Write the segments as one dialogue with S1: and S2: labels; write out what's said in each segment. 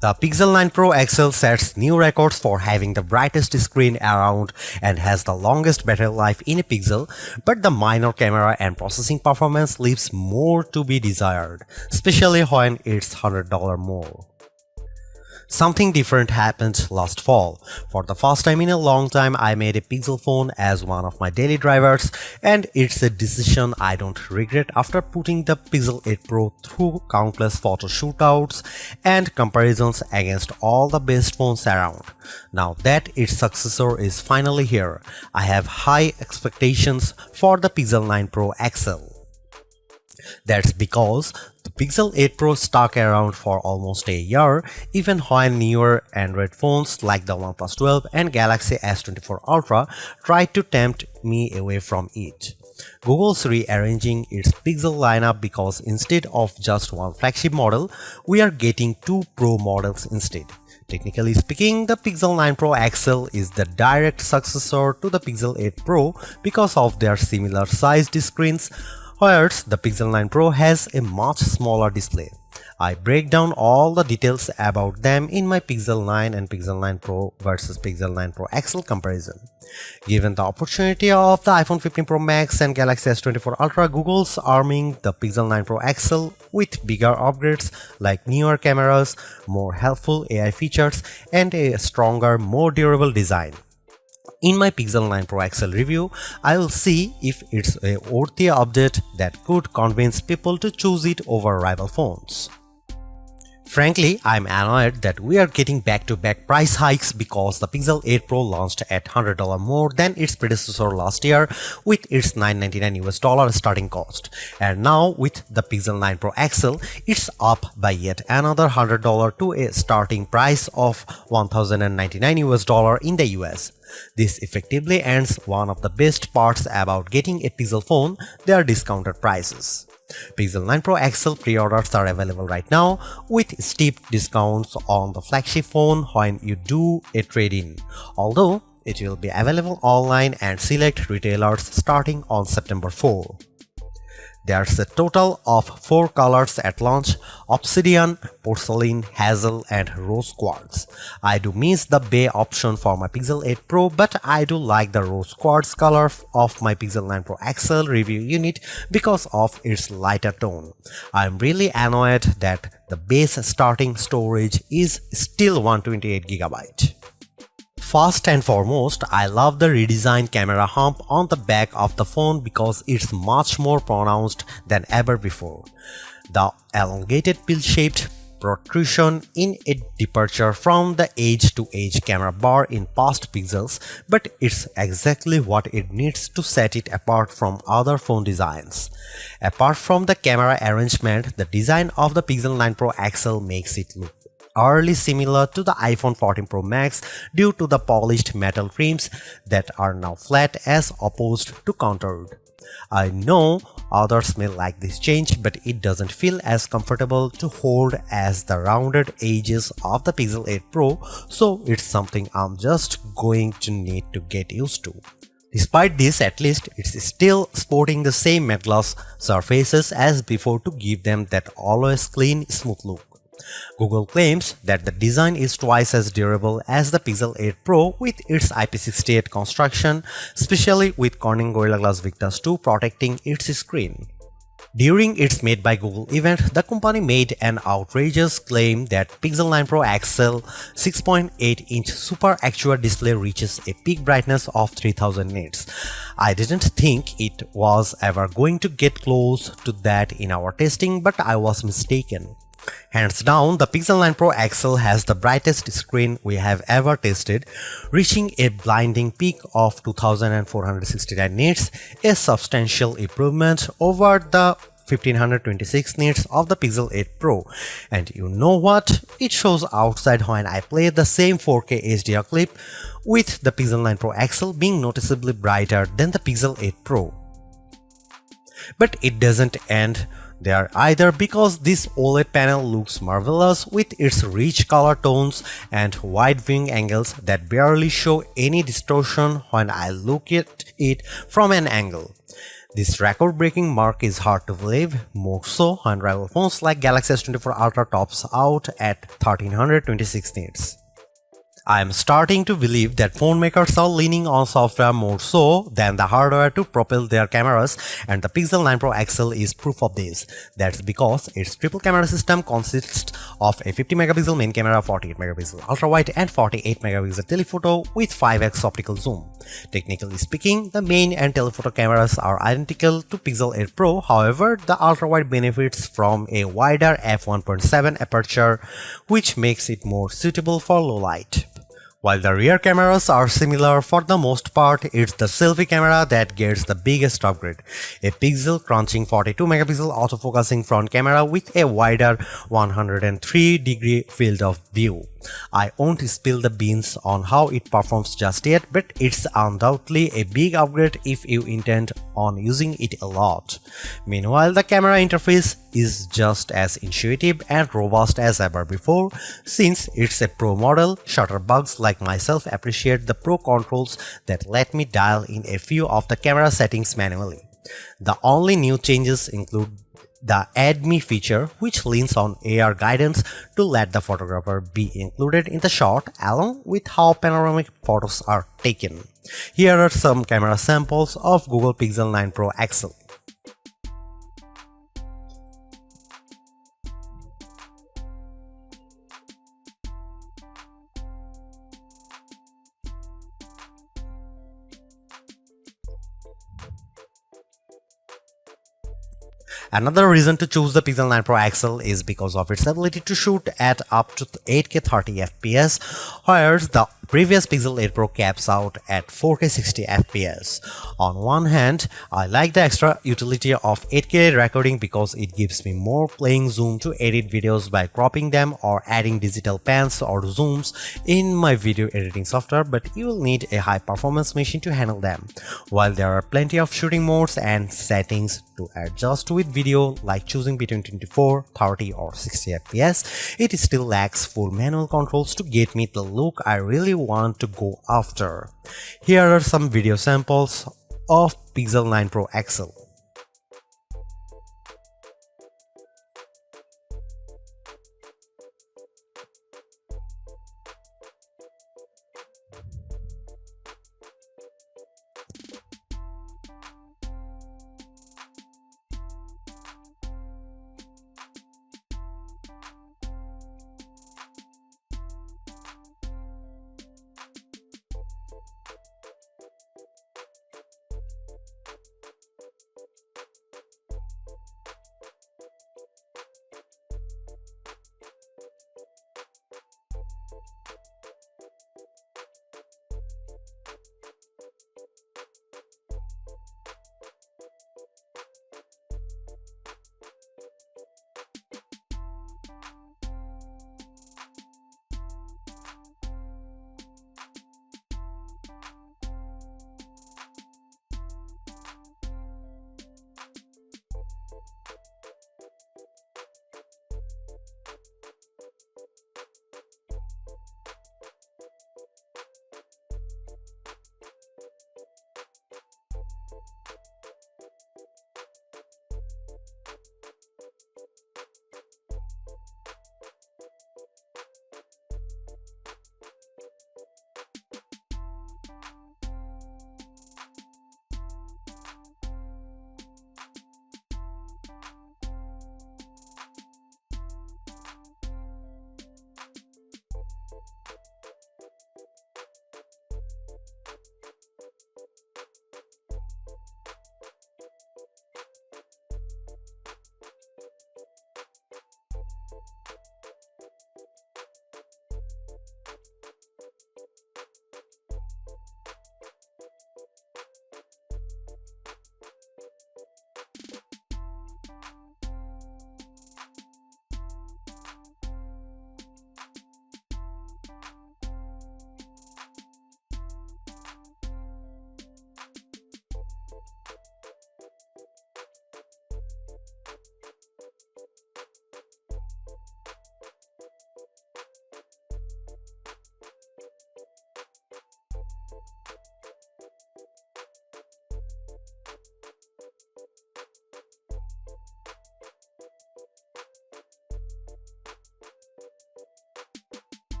S1: The Pixel 9 Pro XL sets new records for having the brightest screen around and has the longest battery life in a Pixel, but the minor camera and processing performance leaves more to be desired, especially when it's $100 more. Something different happened last fall. For the first time in a long time, I made a Pixel phone as one of my daily drivers, and it's a decision I don't regret after putting the Pixel 8 Pro through countless photo shootouts and comparisons against all the best phones around. Now that its successor is finally here, I have high expectations for the Pixel 9 Pro XL. That's because the Pixel 8 Pro stuck around for almost a year, even when newer Android phones like the OnePlus 12 and Galaxy S24 Ultra tried to tempt me away from it. Google's rearranging its Pixel lineup because instead of just one flagship model, we are getting two Pro models instead. Technically speaking, the Pixel 9 Pro XL is the direct successor to the Pixel 8 Pro because of their similar sized screens, whereas the Pixel 9 Pro has a much smaller display. I break down all the details about them in my Pixel 9 and Pixel 9 Pro versus Pixel 9 Pro XL comparison. Given the opportunity of the iPhone 15 Pro Max and Galaxy S24 Ultra, Google's arming the Pixel 9 Pro XL with bigger upgrades like newer cameras, more helpful AI features, and a stronger, more durable design. In my Pixel 9 Pro XL review, I will see if it's a worthy update that could convince people to choose it over rival phones. Frankly, I'm annoyed that we are getting back-to-back price hikes because the Pixel 8 Pro launched at $100 more than its predecessor last year with its $999 starting cost. And now with the Pixel 9 Pro XL, it's up by yet another $100 to a starting price of $1,099 in the US. This effectively ends one of the best parts about getting a Pixel phone, their discounted prices. Pixel 9 Pro XL pre-orders are available right now with steep discounts on the flagship phone when you do a trade-in, although it will be available online and select retailers starting on September 4. There's a total of 4 colors at launch: Obsidian, Porcelain, Hazel, and Rose Quartz. I do miss the Bay option for my Pixel 8 Pro, but I do like the Rose Quartz color of my Pixel 9 Pro XL review unit because of its lighter tone. I'm really annoyed that the base starting storage is still 128GB. First and foremost, I love the redesigned camera hump on the back of the phone because it's much more pronounced than ever before. The elongated pill-shaped protrusion in a departure from the edge-to-edge camera bar in past Pixels, but it's exactly what it needs to set it apart from other phone designs. Apart from the camera arrangement, the design of the Pixel 9 Pro XL makes it look eerily similar to the iPhone 14 Pro Max due to the polished metal trims that are now flat as opposed to contoured. I know others may like this change, but it doesn't feel as comfortable to hold as the rounded edges of the Pixel 8 Pro, so it's something I'm just going to need to get used to. Despite this, at least it's still sporting the same matte gloss surfaces as before to give them that always clean, smooth look. Google claims that the design is twice as durable as the Pixel 8 Pro with its IP68 construction, especially with Corning Gorilla Glass Victus 2 protecting its screen. During its Made by Google event, the company made an outrageous claim that Pixel 9 Pro XL 6.8-inch Super Actua display reaches a peak brightness of 3000 nits. I didn't think it was ever going to get close to that in our testing, but I was mistaken. Hands down, the Pixel 9 Pro XL has the brightest screen we have ever tested, reaching a blinding peak of 2469 nits, a substantial improvement over the 1526 nits of the Pixel 8 Pro. And you know what? It shows outside when I play the same 4K HDR clip, with the Pixel 9 Pro XL being noticeably brighter than the Pixel 8 Pro. But it doesn't end there either, because this OLED panel looks marvelous with its rich color tones and wide viewing angles that barely show any distortion when I look at it from an angle. This record-breaking mark is hard to believe, more so when rival phones like Galaxy S24 Ultra tops out at 1326 nits. I am starting to believe that phone makers are leaning on software more so than the hardware to propel their cameras, and the Pixel 9 Pro XL is proof of this. That's because its triple camera system consists of a 50 megapixel main camera, 48 megapixel ultra wide and 48 megapixel telephoto with 5x optical zoom. Technically speaking, the main and telephoto cameras are identical to Pixel 8 Pro, however, the ultra wide benefits from a wider f1.7 aperture, which makes it more suitable for low light. While the rear cameras are similar for the most part, it's the selfie camera that gets the biggest upgrade. A pixel crunching 42 megapixel autofocusing front camera with a wider 103-degree field of view. I won't spill the beans on how it performs just yet, but it's undoubtedly a big upgrade if you intend on using it a lot. Meanwhile, the camera interface is just as intuitive and robust as ever before. Since it's a Pro model, shutterbugs like myself appreciate the Pro controls that let me dial in a few of the camera settings manually. The only new changes include the Add Me feature, which leans on AR guidance to let the photographer be included in the shot along with how panoramic photos are taken. Here are some camera samples of Google Pixel 9 Pro XL. Another reason to choose the Pixel 9 Pro XL is because of its ability to shoot at up to 8K 30 FPS, whereas the previous Pixel 8 Pro caps out at 4K 60 FPS. On one hand, I like the extra utility of 8K recording because it gives me more playing zoom to edit videos by cropping them or adding digital pans or zooms in my video editing software, but you will need a high performance machine to handle them. While there are plenty of shooting modes and settings to adjust with video, like choosing between 24, 30 or 60 FPS, it still lacks full manual controls to get me the look I really want to go after. Here are some video samples of Pixel 9 Pro XL.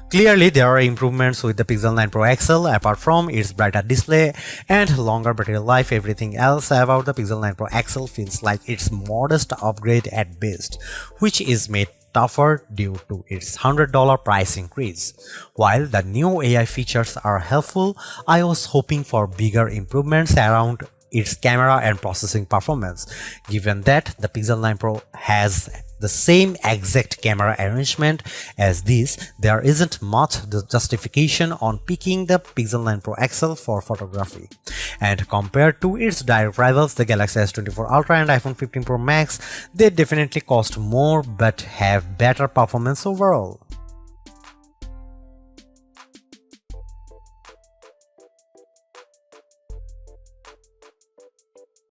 S1: Clearly, there are improvements with the Pixel 9 Pro XL. Apart from its brighter display and longer battery life, everything else about the Pixel 9 Pro XL feels like its modest upgrade at best, which is made tougher due to its $100 price increase. While the new AI features are helpful, I was hoping for bigger improvements around its camera and processing performance. Given that the Pixel 9 Pro has the same exact camera arrangement as this, there isn't much justification on picking the Pixel 9 Pro XL for photography. And compared to its direct rivals, the Galaxy S24 Ultra and iPhone 15 Pro Max, they definitely cost more but have better performance overall.